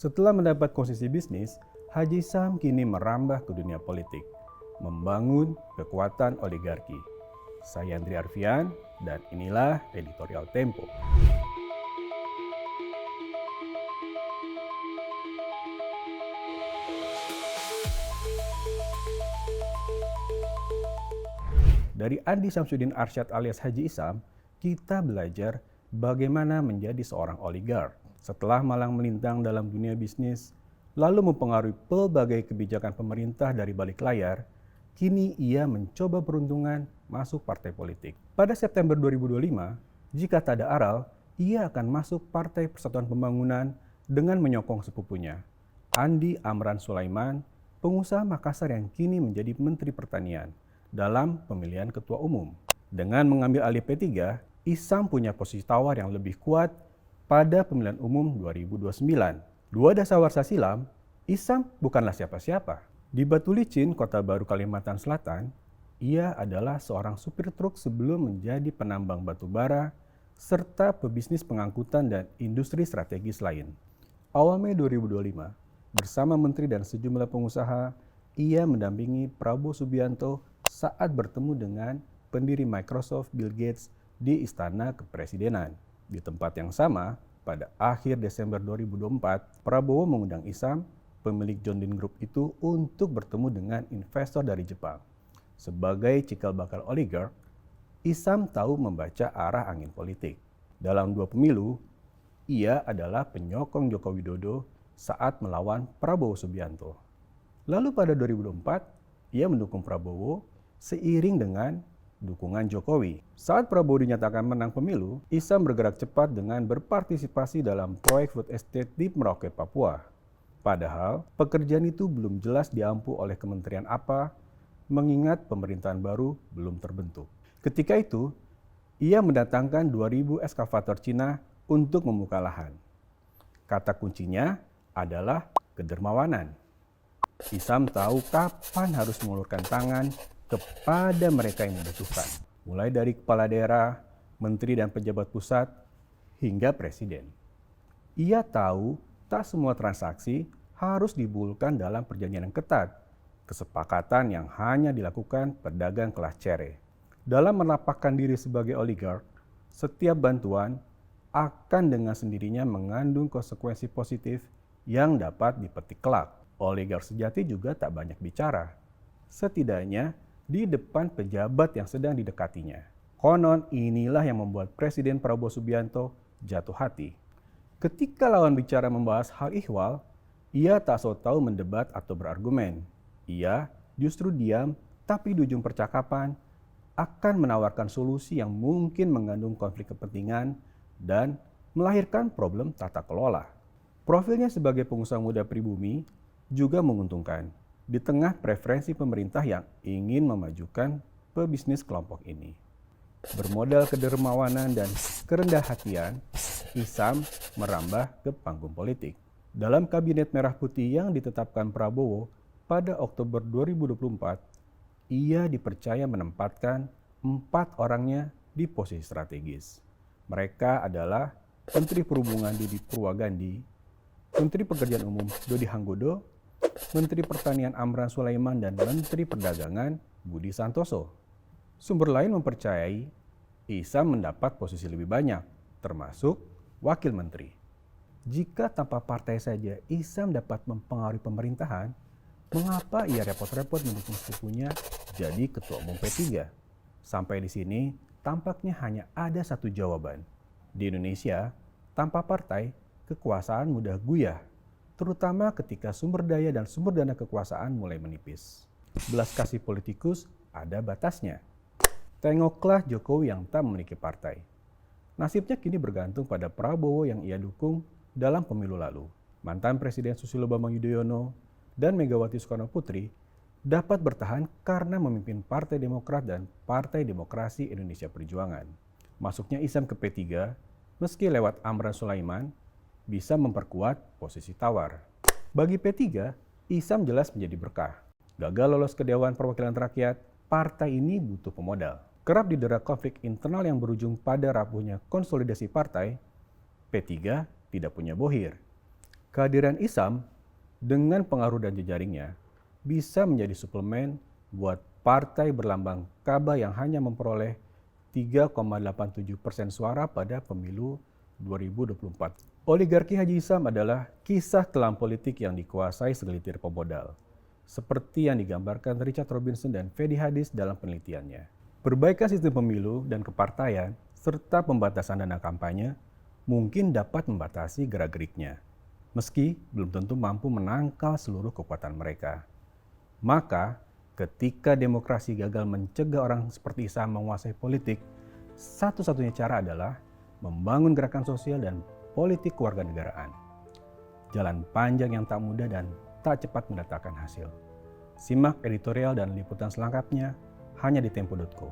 Setelah mendapat posisi bisnis, Haji Sam kini merambah ke dunia politik, membangun kekuatan oligarki. Saya Andri Arfian, dan inilah Editorial Tempo. Dari Andi Samsudin Arsyad alias Haji Isam, kita belajar bagaimana menjadi seorang oligark. Setelah malang melintang dalam dunia bisnis, lalu mempengaruhi pelbagai kebijakan pemerintah dari balik layar, kini ia mencoba peruntungan masuk partai politik. Pada September 2025, jika tak ada aral, ia akan masuk Partai Persatuan Pembangunan dengan menyokong sepupunya, Andi Amran Sulaiman, pengusaha Makassar yang kini menjadi Menteri Pertanian dalam pemilihan ketua umum. Dengan mengambil alih P3, Isam punya posisi tawar yang lebih kuat pada pemilihan umum 2029. 2 dasawarsa silam, Isam bukanlah siapa-siapa. Di Batu Licin, Kota Baru, Kalimantan Selatan, ia adalah seorang supir truk sebelum menjadi penambang batu bara serta pebisnis pengangkutan dan industri strategis lain. Awal Mei 2025, bersama menteri dan sejumlah pengusaha, ia mendampingi Prabowo Subianto saat bertemu dengan pendiri Microsoft Bill Gates di Istana Kepresidenan. Di tempat yang sama, pada akhir Desember 2024, Prabowo mengundang Isam, pemilik John Deere Group itu, untuk bertemu dengan investor dari Jepang. Sebagai cikal bakal oligark, Isam tahu membaca arah angin politik. Dalam 2 pemilu, ia adalah penyokong Joko Widodo saat melawan Prabowo Subianto. Lalu pada 2024, ia mendukung Prabowo seiring dengan dukungan Jokowi. Saat Prabowo dinyatakan menang pemilu, Isam bergerak cepat dengan berpartisipasi dalam proyek food estate di Merauke, Papua. Padahal pekerjaan itu belum jelas diampu oleh kementerian apa, mengingat pemerintahan baru belum terbentuk. Ketika itu, ia mendatangkan 2.000 eskavator Cina untuk membuka lahan. Kata kuncinya adalah kedermawanan. Isam tahu kapan harus mengulurkan tangan kepada mereka yang membutuhkan, mulai dari kepala daerah, menteri dan pejabat pusat, hingga presiden. Ia tahu tak semua transaksi harus dibulkan dalam perjanjian yang ketat, kesepakatan yang hanya dilakukan pedagang kelas cere. Dalam menapakkan diri sebagai oligark, setiap bantuan akan dengan sendirinya mengandung konsekuensi positif yang dapat dipetik kelak. Oligark sejati juga tak banyak bicara, setidaknya di depan pejabat yang sedang didekatinya. Konon inilah yang membuat Presiden Prabowo Subianto jatuh hati. Ketika lawan bicara membahas hal ihwal, ia tak so tahu mendebat atau berargumen. Ia justru diam, tapi di ujung percakapan akan menawarkan solusi yang mungkin mengandung konflik kepentingan dan melahirkan problem tata kelola. Profilnya sebagai pengusaha muda pribumi juga menguntungkan di tengah preferensi pemerintah yang ingin memajukan pebisnis kelompok ini. Bermodal kedermawanan dan kerendah hatian, Isam merambah ke panggung politik. Dalam Kabinet Merah Putih yang ditetapkan Prabowo pada Oktober 2024, ia dipercaya menempatkan 4 orangnya di posisi strategis. Mereka adalah Menteri Perhubungan Didi Purwagandi, Menteri Pekerjaan Umum Dodi Hanggodo, Menteri Pertanian Amran Sulaiman, dan Menteri Perdagangan Budi Santoso. Sumber lain mempercayai Isam mendapat posisi lebih banyak, termasuk wakil menteri. Jika tanpa partai saja Isam dapat mempengaruhi pemerintahan, mengapa ia repot-repot mendukung sepupunya jadi ketua umum P3? Sampai di sini, tampaknya hanya ada satu jawaban. Di Indonesia, tanpa partai, kekuasaan mudah goyah, terutama ketika sumber daya dan sumber dana kekuasaan mulai menipis. Belas kasih politikus ada batasnya. Tengoklah Jokowi yang tak memiliki partai. Nasibnya kini bergantung pada Prabowo yang ia dukung dalam pemilu lalu. Mantan Presiden Susilo Bambang Yudhoyono dan Megawati Soekarno Putri dapat bertahan karena memimpin Partai Demokrat dan Partai Demokrasi Indonesia Perjuangan. Masuknya Isam ke P3, meski lewat Amran Sulaiman, bisa memperkuat posisi tawar. Bagi P3, Isam jelas menjadi berkah. Gagal lolos ke Dewan Perwakilan Rakyat, partai ini butuh pemodal. Kerap didera konflik internal yang berujung pada rapuhnya konsolidasi partai, P3 tidak punya bohir. Kehadiran Isam dengan pengaruh dan jejaringnya bisa menjadi suplemen buat partai berlambang Ka'bah yang hanya memperoleh 3,87% suara pada pemilu 2024. Oligarki Haji Isam adalah kisah kelam politik yang dikuasai segelintir pemodal, seperti yang digambarkan Richard Robinson dan Fedi Hadis dalam penelitiannya. Perbaikan sistem pemilu dan kepartaian serta pembatasan dana kampanye mungkin dapat membatasi gerak-geriknya, meski belum tentu mampu menangkal seluruh kekuatan mereka. Maka, ketika demokrasi gagal mencegah orang seperti Isam menguasai politik, satu-satunya cara adalah membangun gerakan sosial dan politik kewarganegaraan. Jalan panjang yang tak mudah dan tak cepat mendatangkan hasil. Simak editorial dan liputan selengkapnya hanya di Tempo.co.